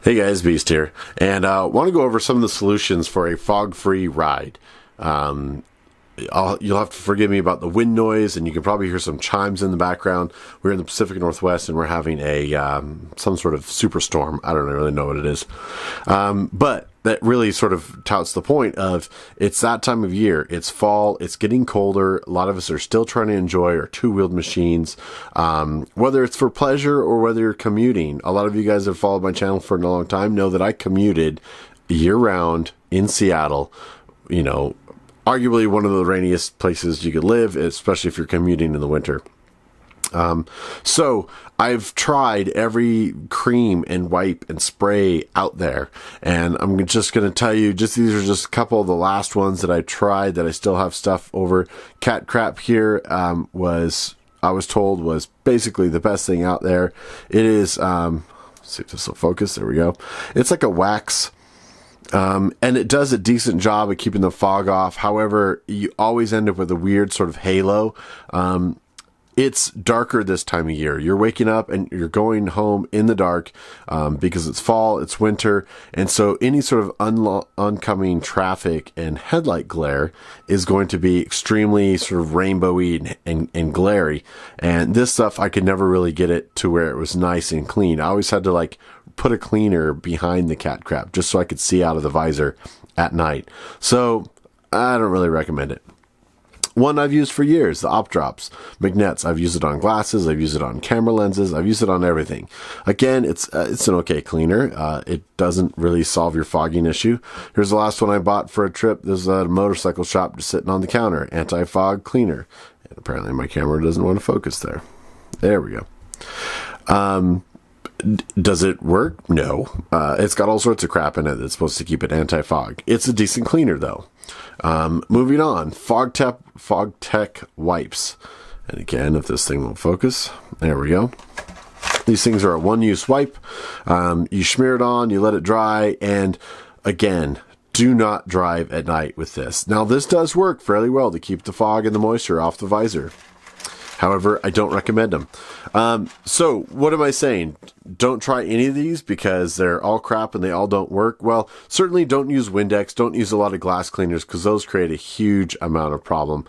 Hey guys, Beast here, and want to go over some of the solutions for a fog-free ride. You'll have to forgive me about the wind noise, and you can probably hear some chimes in the background. We're in the Pacific Northwest, and we're having a some sort of superstorm. I don't really know what it is, but that really sort of touts the point of it's that time of year. It's fall. It's getting colder. A lot of us are still trying to enjoy our two-wheeled machines, whether it's for pleasure or whether you're commuting. A lot of you guys have followed my channel for a long time know that I commuted year-round in Seattle. You know, arguably one of the rainiest places you could live, especially if you're commuting in the winter. So I've tried every cream and wipe and spray out there, and I'm just going to tell you, these are just a couple of the last ones that I tried that I still have stuff over. Cat crap here, I was told was basically the best thing out there. It is, let's see if this will focus. There we go. It's like a wax. And it does a decent job at keeping the fog off. However, you always end up with a weird sort of halo. It's darker this time of year. You're waking up and you're going home in the dark because it's fall, it's winter, and so any sort of oncoming traffic and headlight glare is going to be extremely sort of rainbowy and glary. And this stuff, I could never really get it to where it was nice and clean. I always had to like put a cleaner behind the cat crap just so I could see out of the visor at night. So I don't really recommend it. One I've used for years, the Op Drops magnets. I've used it on glasses. I've used it on camera lenses. I've used it on everything. Again, it's an okay cleaner. It doesn't really solve your fogging issue. Here's the last one I bought for a trip. This is at a motorcycle shop just sitting on the counter. Anti-fog cleaner. And apparently my camera doesn't want to focus there. There we go. Does it work? No. It's got all sorts of crap in it that's supposed to keep it anti-fog. It's a decent cleaner though. Moving on, Fog Tech wipes. And again, if this thing will focus, there we go. These things are a one-use wipe. You smear it on, you let it dry, and again, do not drive at night with this. Now, this does work fairly well to keep the fog and the moisture off the visor. However, I don't recommend them. So what am I saying? Don't try any of these because they're all crap and they all don't work. Well, certainly don't use Windex. Don't use a lot of glass cleaners because those create a huge amount of problem.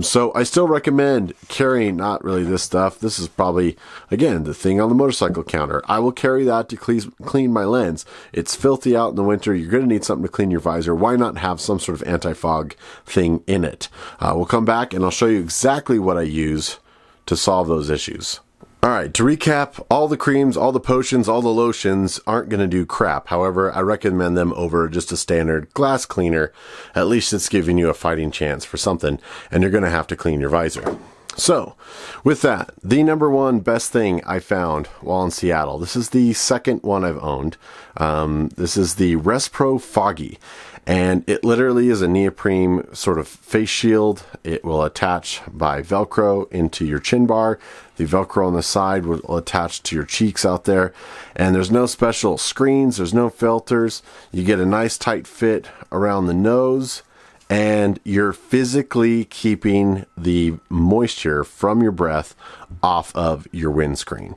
So I still recommend carrying not really this stuff. This is probably, again, the thing on the motorcycle counter. I will carry that to clean my lens. It's filthy out in the winter. You're going to need something to clean your visor. Why not have some sort of anti-fog thing in it? We'll come back and I'll show you exactly what I use to solve those issues. All right, to recap, all the creams, all the potions, all the lotions aren't going to do crap. However, I recommend them over just a standard glass cleaner. At least it's giving you a fighting chance for something, and you're going to have to clean your visor. So, with that, the number one best thing I found while in Seattle, this is the second one I've owned. This is the Respro Foggy. And it literally is a neoprene sort of face shield. It will attach by Velcro into your chin bar. The Velcro on the side will attach to your cheeks out there. And there's no special screens. There's no filters. You get a nice tight fit around the nose. And you're physically keeping the moisture from your breath off of your windscreen.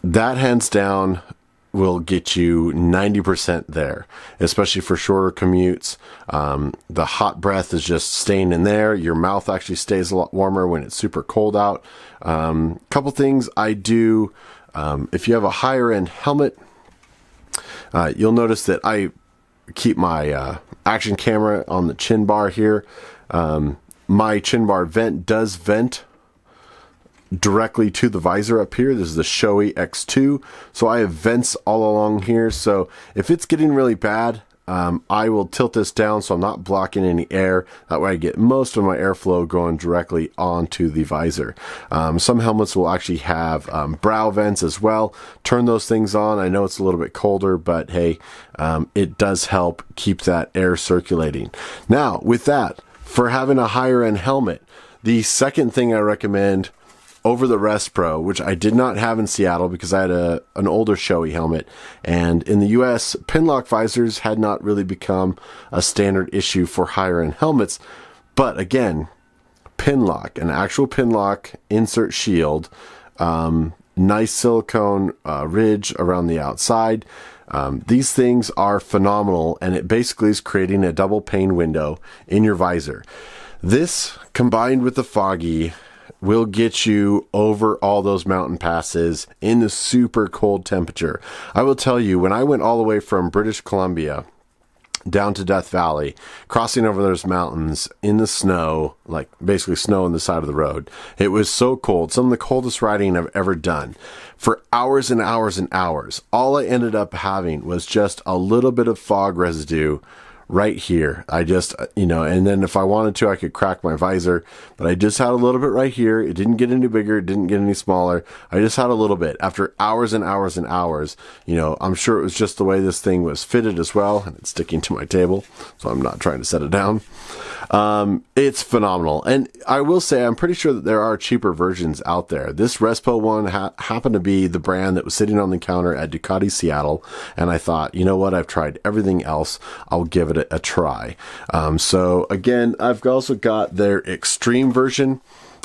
That hands down will get you 90% there, especially for shorter commutes. The hot breath is just staying in there. Your mouth actually stays a lot warmer when it's super cold out. Couple things I do, if you have a higher end helmet, you'll notice that I keep my action camera on the chin bar here. My chin bar vent does vent directly to the visor up here. This is the Shoei X2. So I have vents all along here. So if it's getting really bad, I will tilt this down so I'm not blocking any air. That way I get most of my airflow going directly onto the visor. Some helmets will actually have brow vents as well. Turn those things on. I know it's a little bit colder, but hey, it does help keep that air circulating. Now, with that, for having a higher end helmet, the second thing I recommend over the Respro, which I did not have in Seattle because I had an older Shoei helmet, and in the US, Pinlock visors had not really become a standard issue for higher end helmets. But again, Pinlock, an actual Pinlock insert shield, nice silicone ridge around the outside. These things are phenomenal, and it basically is creating a double pane window in your visor. This, combined with the Foggy, will get you over all those mountain passes in the super cold temperature. I will tell you, when I went all the way from British Columbia down to Death Valley, crossing over those mountains in the snow, like basically snow on the side of the road, it was so cold. Some of the coldest riding I've ever done. For hours and hours and hours, all I ended up having was just a little bit of fog residue right here. I just, and then if I wanted to, I could crack my visor, but I just had a little bit right here. It didn't get any bigger. It didn't get any smaller. I just had a little bit after hours and hours and hours. I'm sure it was just the way this thing was fitted as well, and it's sticking to my table, so I'm not trying to set it down. It's phenomenal. And I will say, I'm pretty sure that there are cheaper versions out there. This Respro one happened to be the brand that was sitting on the counter at Ducati Seattle. And I thought, you know what? I've tried everything else. I'll give it a try. So again, I've also got their extreme version.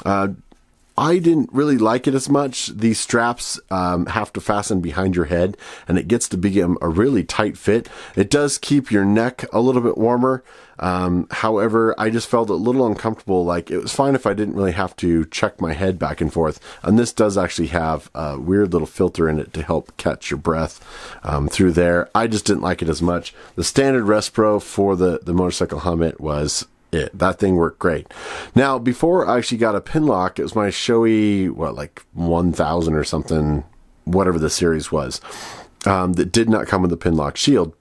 I didn't really like it as much. These straps have to fasten behind your head, and it gets to become a really tight fit. It does keep your neck a little bit warmer. However, I just felt a little uncomfortable. Like, it was fine if I didn't really have to check my head back and forth. And this does actually have a weird little filter in it to help catch your breath through there. I just didn't like it as much. The standard Respro for the motorcycle helmet was it. That thing worked great. Now, before I actually got a Pinlock, it was my Shoei, 1000 or something, whatever the series was, that did not come with the Pinlock shield.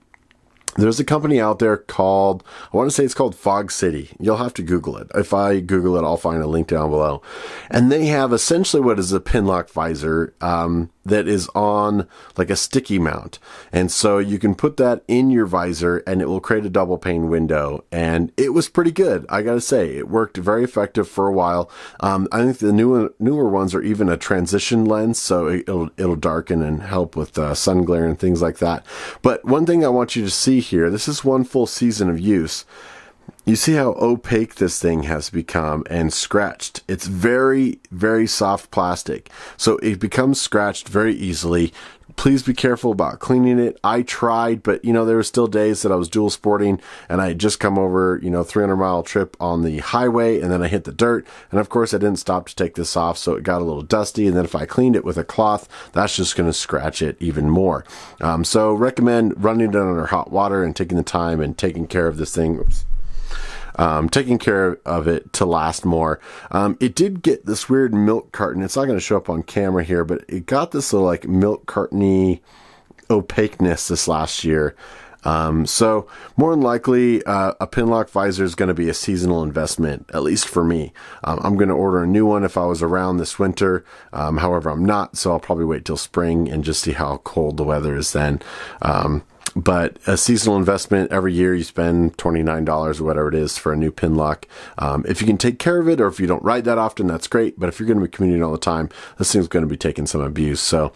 There's a company out there called, I want to say it's called Fog City. You'll have to Google it. If I Google it, I'll find a link down below. And they have essentially what is a Pinlock visor that is on like a sticky mount. And so you can put that in your visor and it will create a double pane window. And it was pretty good. I got to say, it worked very effective for a while. I think the newer ones are even a transition lens, so it'll darken and help with sun glare and things like that. But one thing I want you to see here, this is one full season of use. You see how opaque this thing has become and scratched. It's very, very soft plastic, so it becomes scratched very easily. Please be careful about cleaning it. I tried, but there were still days that I was dual sporting and I had just come over, 300-mile trip on the highway, and then I hit the dirt. And of course I didn't stop to take this off, so it got a little dusty. And then if I cleaned it with a cloth, that's just going to scratch it even more. So recommend running it under hot water and taking the time and taking care of this thing. Oops. Taking care of it to last more. It did get this weird milk carton. It's not going to show up on camera here, but it got this little like milk cartony opaqueness this last year. So more than likely, a Pinlock visor is going to be a seasonal investment, at least for me. I'm going to order a new one if I was around this winter. However, I'm not, so I'll probably wait till spring and just see how cold the weather is then. But a seasonal investment, every year you spend $29 or whatever it is for a new Pinlock. If you can take care of it, or if you don't ride that often, that's great. But if you're going to be commuting all the time, this thing's going to be taking some abuse. So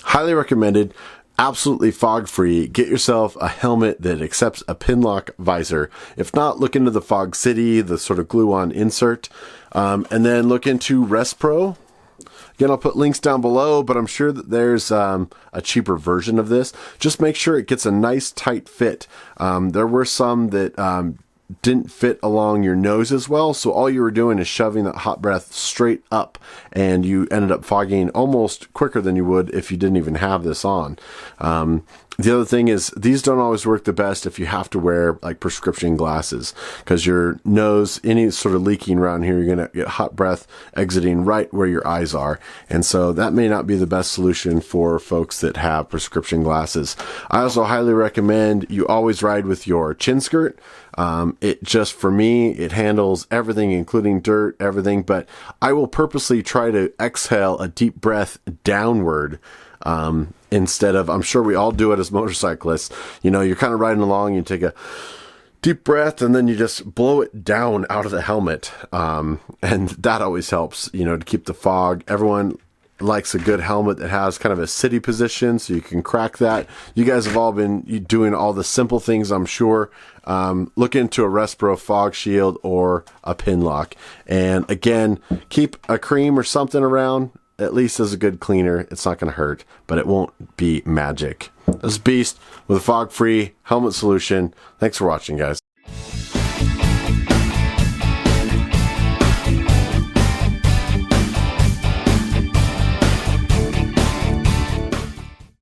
highly recommended. Absolutely fog free. Get yourself a helmet that accepts a Pinlock visor. If not, look into the Fog City, the sort of glue-on insert, and then look into Respro. Again, I'll put links down below, but I'm sure that there's a cheaper version of this. Just make sure it gets a nice tight fit. There were some that didn't fit along your nose as well, so all you were doing is shoving that hot breath straight up, and you ended up fogging almost quicker than you would if you didn't even have this on. The other thing is, these don't always work the best if you have to wear like prescription glasses, because your nose, any sort of leaking around here, you're going to get hot breath exiting right where your eyes are. And so that may not be the best solution for folks that have prescription glasses. I also highly recommend you always ride with your chin skirt. It just, for me, it handles everything, including dirt, everything, but I will purposely try to exhale a deep breath downward. Instead of, I'm sure we all do it as motorcyclists, you're kind of riding along, you take a deep breath and then you just blow it down out of the helmet. And that always helps, to keep the fog. Everyone likes a good helmet that has kind of a city position, so you can crack that. You guys have all been doing all the simple things, I'm sure. Look into a Respro fog shield or a Pinlock. And again, keep a cream or something around, at least as a good cleaner. It's not going to hurt, but it won't be magic. This is Beast with a fog-free helmet solution. Thanks for watching, guys.